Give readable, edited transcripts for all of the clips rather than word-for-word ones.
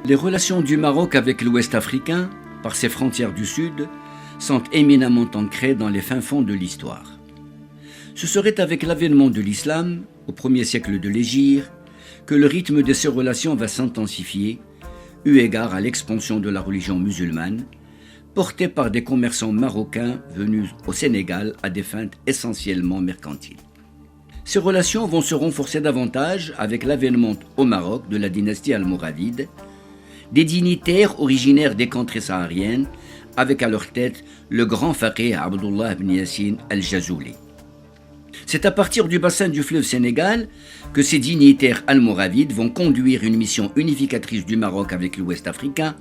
Les relations du Maroc avec l'Ouest africain, par ses frontières du Sud, sont éminemment ancrées dans les fins fonds de l'histoire. Ce serait avec l'avènement de l'islam, au 1er siècle de l'Hégire, que le rythme de ces relations va s'intensifier, eu égard à l'expansion de la religion musulmane, portée par des commerçants marocains venus au Sénégal à des fins essentiellement mercantiles. Ces relations vont se renforcer davantage avec l'avènement au Maroc de la dynastie almoravide, des dignitaires originaires des contrées sahariennes, avec à leur tête le grand faqih Abdullah ibn Yassine al-Jazouli. C'est à partir du bassin du fleuve Sénégal que ces dignitaires almoravides vont conduire une mission unificatrice du Maroc avec l'Ouest africain,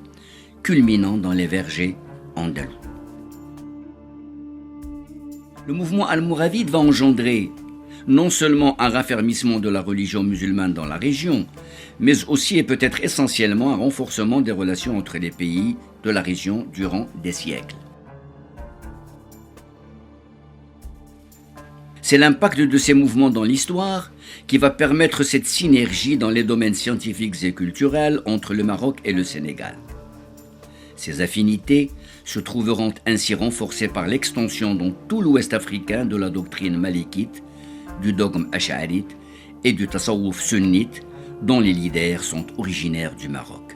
culminant dans les vergers andalous. Le mouvement almoravide va engendrer non seulement un raffermissement de la religion musulmane dans la région, mais aussi et peut-être essentiellement un renforcement des relations entre les pays de la région durant des siècles. C'est l'impact de ces mouvements dans l'histoire qui va permettre cette synergie dans les domaines scientifiques et culturels entre le Maroc et le Sénégal. Ces affinités se trouveront ainsi renforcées par l'extension dans tout l'Ouest africain de la doctrine malikite, du dogme ash'arite et du tasawwuf sunnite, dont les leaders sont originaires du Maroc.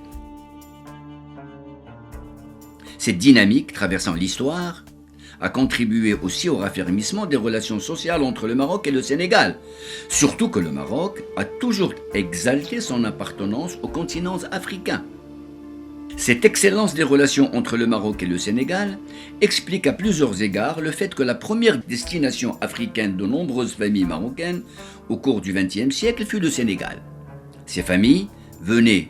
Cette dynamique traversant l'histoire a contribué aussi au raffermissement des relations sociales entre le Maroc et le Sénégal, surtout que le Maroc a toujours exalté son appartenance au continent africain. Cette excellence des relations entre le Maroc et le Sénégal explique à plusieurs égards le fait que la première destination africaine de nombreuses familles marocaines au cours du XXe siècle fut le Sénégal. Ces familles venaient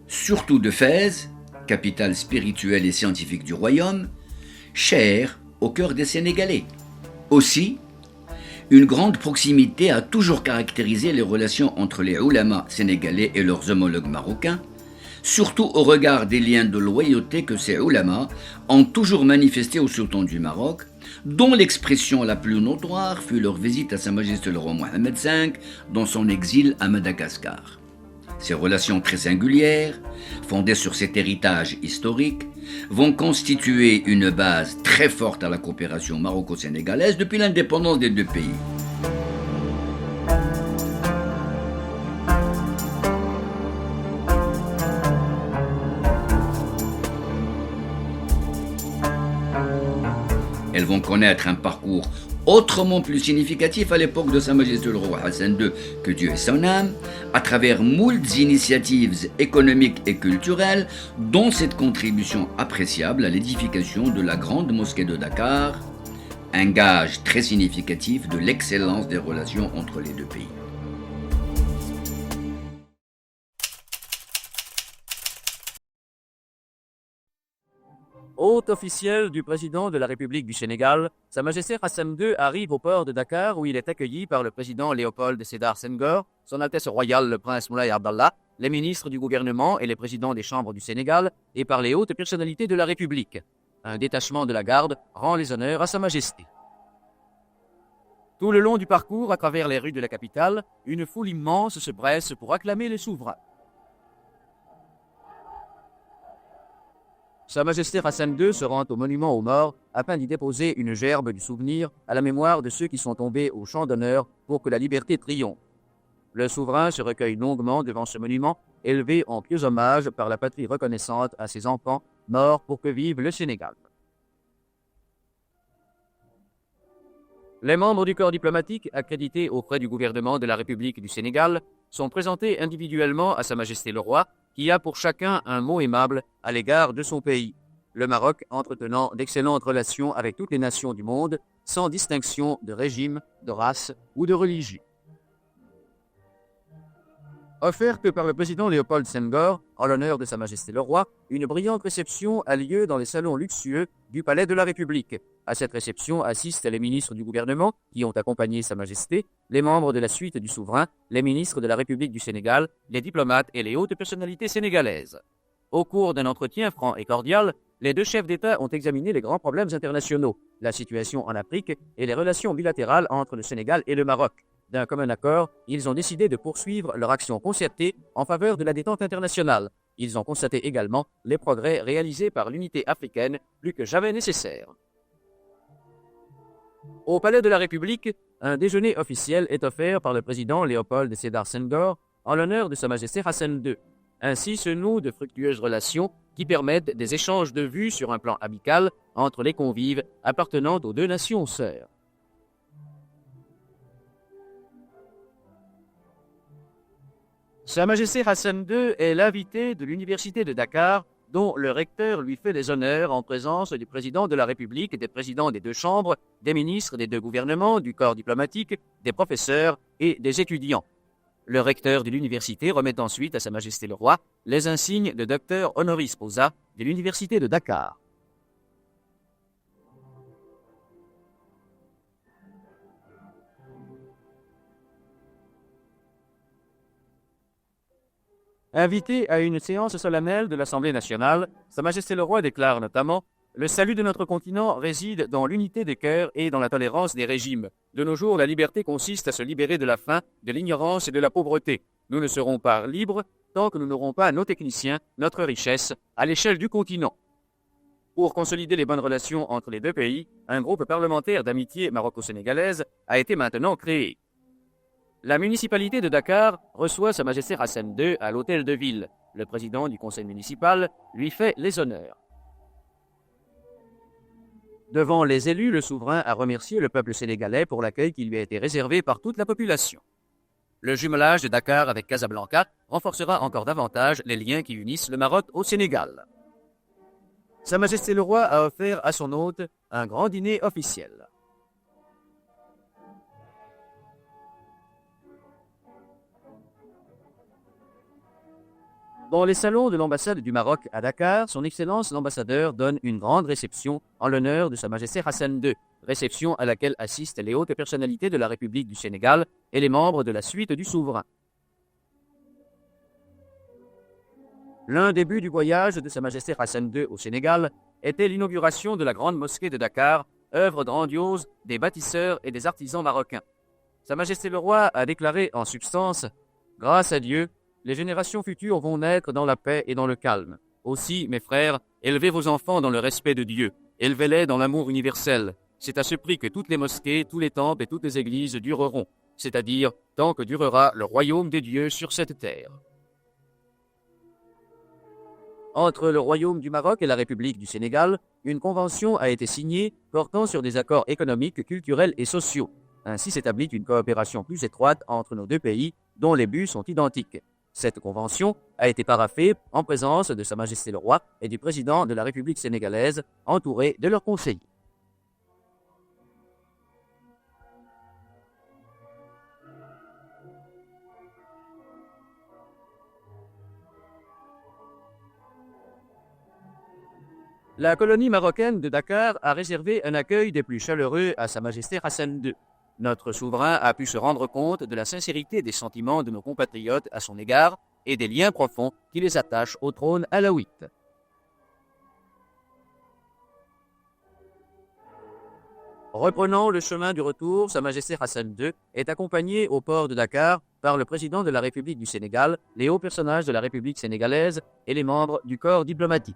surtout de Fès, capitale spirituelle et scientifique du royaume, chère au cœur des Sénégalais. Aussi, une grande proximité a toujours caractérisé les relations entre les ulama sénégalais et leurs homologues marocains, surtout au regard des liens de loyauté que ces ulama ont toujours manifestés au sultan du Maroc, dont l'expression la plus notoire fut leur visite à Sa Majesté le roi Mohammed V dans son exil à Madagascar. Ces relations très singulières, fondées sur cet héritage historique, vont constituer une base très forte à la coopération maroco-sénégalaise depuis l'indépendance des deux pays. Elles vont connaître un parcours autrement plus significatif à l'époque de Sa Majesté le roi Hassan II, que Dieu ait son âme, à travers moultes initiatives économiques et culturelles, dont cette contribution appréciable à l'édification de la grande mosquée de Dakar, un gage très significatif de l'excellence des relations entre les deux pays. Hôte officiel du président de la République du Sénégal, Sa Majesté Hassan II arrive au port de Dakar où il est accueilli par le président Léopold Sédar Senghor, Son Altesse royale le prince Moulay Abdallah, les ministres du gouvernement et les présidents des chambres du Sénégal et par les hautes personnalités de la République. Un détachement de la garde rend les honneurs à Sa Majesté. Tout le long du parcours, à travers les rues de la capitale, une foule immense se presse pour acclamer le souverain. Sa Majesté Hassan II se rend au monument aux morts afin d'y déposer une gerbe du souvenir à la mémoire de ceux qui sont tombés au champ d'honneur pour que la liberté triomphe. Le souverain se recueille longuement devant ce monument, élevé en pieux hommage par la patrie reconnaissante à ses enfants morts pour que vive le Sénégal. Les membres du corps diplomatique, accrédités auprès du gouvernement de la République du Sénégal, sont présentés individuellement à Sa Majesté le Roi, qui a pour chacun un mot aimable à l'égard de son pays, le Maroc entretenant d'excellentes relations avec toutes les nations du monde, sans distinction de régime, de race ou de religion. Offerte par le président Léopold Senghor, en l'honneur de Sa Majesté le Roi, une brillante réception a lieu dans les salons luxueux du Palais de la République. À cette réception assistent les ministres du gouvernement qui ont accompagné Sa Majesté, les membres de la suite du souverain, les ministres de la République du Sénégal, les diplomates et les hautes personnalités sénégalaises. Au cours d'un entretien franc et cordial, les deux chefs d'État ont examiné les grands problèmes internationaux, la situation en Afrique et les relations bilatérales entre le Sénégal et le Maroc. D'un commun accord, ils ont décidé de poursuivre leur action concertée en faveur de la détente internationale. Ils ont constaté également les progrès réalisés par l'unité africaine, plus que jamais nécessaire. Au Palais de la République, un déjeuner officiel est offert par le président Léopold Sédar Senghor en l'honneur de Sa Majesté Hassan II. Ainsi se nouent de fructueuses relations qui permettent des échanges de vues sur un plan amical entre les convives appartenant aux deux nations sœurs. Sa Majesté Hassan II est l'invité de l'Université de Dakar, dont le recteur lui fait les honneurs en présence du président de la République, des présidents des deux chambres, des ministres des deux gouvernements, du corps diplomatique, des professeurs et des étudiants. Le recteur de l'université remet ensuite à Sa Majesté le Roi les insignes de docteur honoris causa de l'Université de Dakar. Invité à une séance solennelle de l'Assemblée nationale, Sa Majesté le Roi déclare notamment « Le salut de notre continent réside dans l'unité des cœurs et dans la tolérance des régimes. De nos jours, la liberté consiste à se libérer de la faim, de l'ignorance et de la pauvreté. Nous ne serons pas libres tant que nous n'aurons pas nos techniciens, notre richesse, à l'échelle du continent. » Pour consolider les bonnes relations entre les deux pays, un groupe parlementaire d'amitié maroco-sénégalaise a été maintenant créé. La municipalité de Dakar reçoit Sa Majesté Hassan II à l'hôtel de ville. Le président du conseil municipal lui fait les honneurs. Devant les élus, le souverain a remercié le peuple sénégalais pour l'accueil qui lui a été réservé par toute la population. Le jumelage de Dakar avec Casablanca renforcera encore davantage les liens qui unissent le Maroc au Sénégal. Sa Majesté le Roi a offert à son hôte un grand dîner officiel. Dans les salons de l'ambassade du Maroc à Dakar, son Excellence l'ambassadeur donne une grande réception en l'honneur de Sa Majesté Hassan II, réception à laquelle assistent les hautes personnalités de la République du Sénégal et les membres de la suite du souverain. L'un des buts du voyage de Sa Majesté Hassan II au Sénégal était l'inauguration de la grande mosquée de Dakar, œuvre grandiose des bâtisseurs et des artisans marocains. Sa Majesté le Roi a déclaré en substance « Grâce à Dieu, les générations futures vont naître dans la paix et dans le calme. Aussi, mes frères, élevez vos enfants dans le respect de Dieu, élevez-les dans l'amour universel. C'est à ce prix que toutes les mosquées, tous les temples et toutes les églises dureront, c'est-à-dire tant que durera le royaume des dieux sur cette terre. » Entre le Royaume du Maroc et la République du Sénégal, une convention a été signée portant sur des accords économiques, culturels et sociaux. Ainsi s'établit une coopération plus étroite entre nos deux pays, dont les buts sont identiques. Cette convention a été paraphée en présence de Sa Majesté le Roi et du président de la République sénégalaise, entouré de leurs conseillers. La colonie marocaine de Dakar a réservé un accueil des plus chaleureux à Sa Majesté Hassan II. Notre souverain a pu se rendre compte de la sincérité des sentiments de nos compatriotes à son égard et des liens profonds qui les attachent au trône alaouite. Reprenant le chemin du retour, Sa Majesté Hassan II est accompagné au port de Dakar par le président de la République du Sénégal, les hauts personnages de la République sénégalaise et les membres du corps diplomatique.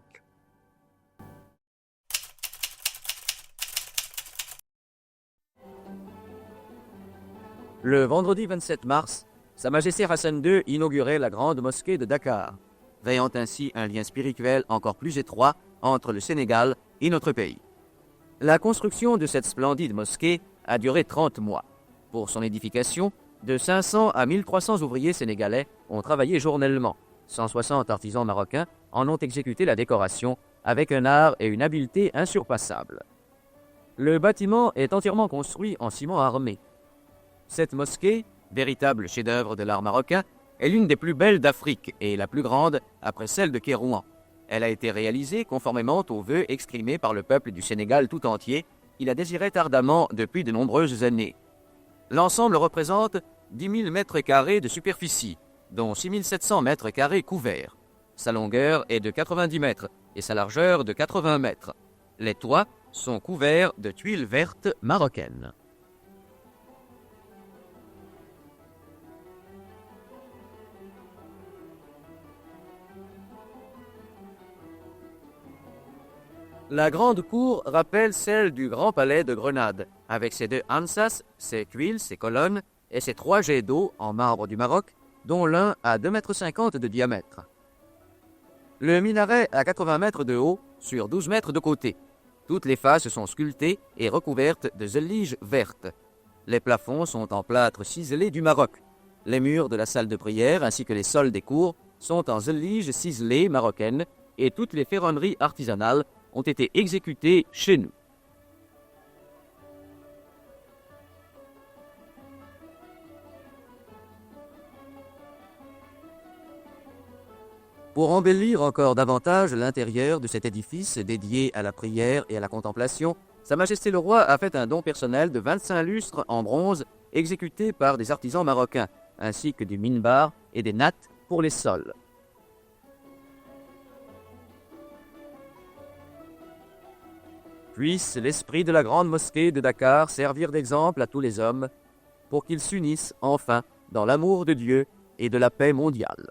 Le vendredi 27 mars, Sa Majesté Hassan II inaugurait la grande mosquée de Dakar, créant ainsi un lien spirituel encore plus étroit entre le Sénégal et notre pays. La construction de cette splendide mosquée a duré 30 mois. Pour son édification, de 500 à 1300 ouvriers sénégalais ont travaillé journellement. 160 artisans marocains en ont exécuté la décoration avec un art et une habileté insurpassables. Le bâtiment est entièrement construit en ciment armé. Cette mosquée, véritable chef-d'œuvre de l'art marocain, est l'une des plus belles d'Afrique et la plus grande après celle de Kérouan. Elle a été réalisée conformément aux vœux exprimés par le peuple du Sénégal tout entier, qui la désirait ardemment depuis de nombreuses années. L'ensemble représente 10 000 mètres carrés de superficie, dont 6 700 mètres carrés couverts. Sa longueur est de 90 mètres et sa largeur de 80 mètres. Les toits sont couverts de tuiles vertes marocaines. La grande cour rappelle celle du Grand Palais de Grenade, avec ses 2 ansas, ses tuiles, ses colonnes et ses 3 jets d'eau en marbre du Maroc, dont l'un à 2,50 m de diamètre. Le minaret a 80 mètres de haut sur 12 mètres de côté. Toutes les faces sont sculptées et recouvertes de zellige vertes. Les plafonds sont en plâtre ciselé du Maroc. Les murs de la salle de prière ainsi que les sols des cours sont en zellige ciselée marocaine et toutes les ferronneries artisanales ont été exécutées chez nous. Pour embellir encore davantage l'intérieur de cet édifice dédié à la prière et à la contemplation, Sa Majesté le Roi a fait un don personnel de 25 lustres en bronze exécutés par des artisans marocains, ainsi que du minbar et des nattes pour les sols. Puisse l'esprit de la grande mosquée de Dakar servir d'exemple à tous les hommes pour qu'ils s'unissent enfin dans l'amour de Dieu et de la paix mondiale.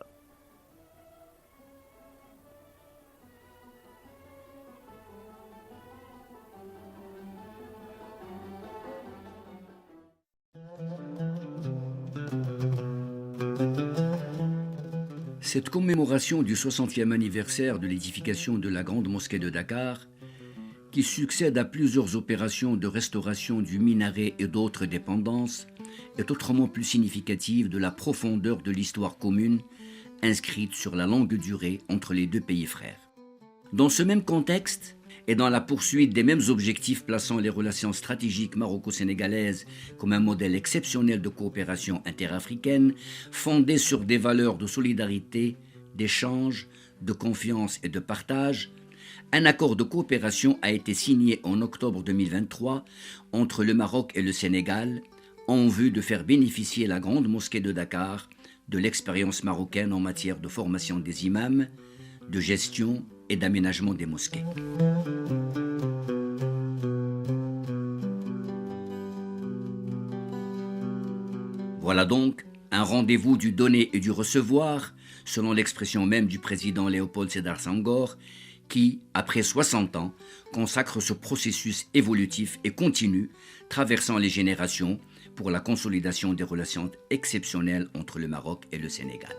Cette commémoration du 60e anniversaire de l'édification de la Grande Mosquée de Dakar, qui succède à plusieurs opérations de restauration du minaret et d'autres dépendances, est autrement plus significative de la profondeur de l'histoire commune inscrite sur la longue durée entre les deux pays frères. Dans ce même contexte, et dans la poursuite des mêmes objectifs plaçant les relations stratégiques maroco-sénégalaises comme un modèle exceptionnel de coopération interafricaine, fondée sur des valeurs de solidarité, d'échange, de confiance et de partage, un accord de coopération a été signé en octobre 2023 entre le Maroc et le Sénégal en vue de faire bénéficier la Grande Mosquée de Dakar de l'expérience marocaine en matière de formation des imams, de gestion et d'aménagement des mosquées. Voilà donc un rendez-vous du donner et du recevoir, selon l'expression même du président Léopold Sédar Senghor, qui, après 60 ans, consacre ce processus évolutif et continu, traversant les générations, pour la consolidation des relations exceptionnelles entre le Maroc et le Sénégal.